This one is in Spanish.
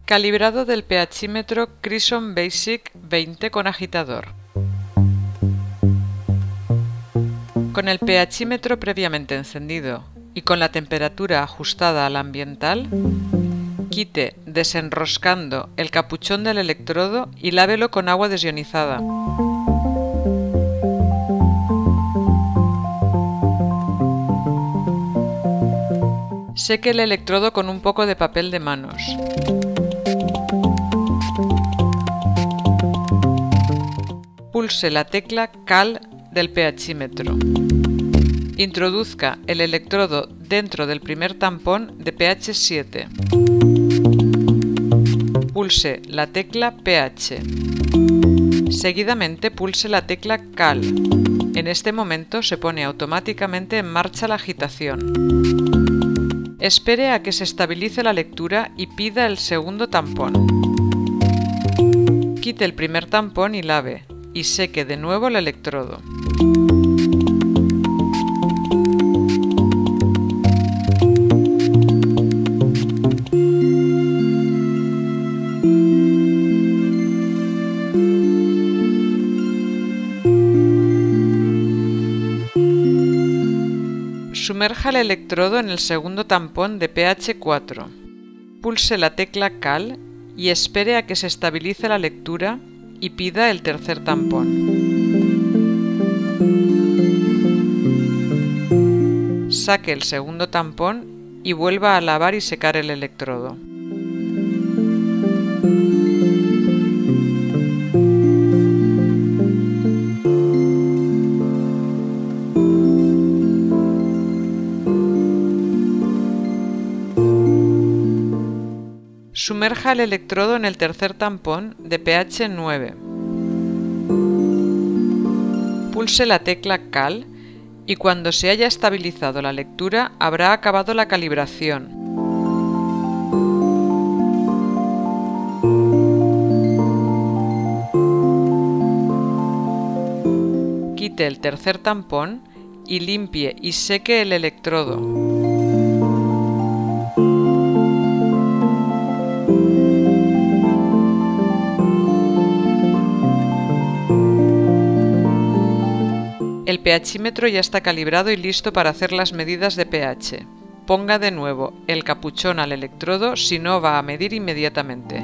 Calibrado del pHímetro Crison Basic 20 con agitador. Con el pHímetro previamente encendido y con la temperatura ajustada a la ambiental, quite desenroscando el capuchón del electrodo y lávelo con agua desionizada. Seque el electrodo con un poco de papel de manos. Pulse la tecla Cal del pHímetro. Introduzca el electrodo dentro del primer tampón de pH 7. Pulse la tecla pH. Seguidamente pulse la tecla Cal. En este momento se pone automáticamente en marcha la agitación. Espere a que se estabilice la lectura y pida el segundo tampón. Quite el primer tampón y lave, y seque de nuevo el electrodo. Sumerja el electrodo en el segundo tampón de pH 4. Pulse la tecla Cal y espere a que se estabilice la lectura y pida el tercer tampón. Saque el segundo tampón y vuelva a lavar y secar el electrodo. Sumerja el electrodo en el tercer tampón de pH 9. Pulse la tecla Cal y cuando se haya estabilizado la lectura habrá acabado la calibración. Quite el tercer tampón y limpie y seque el electrodo. El pHímetro ya está calibrado y listo para hacer las medidas de pH. Ponga de nuevo el capuchón al electrodo si no va a medir inmediatamente.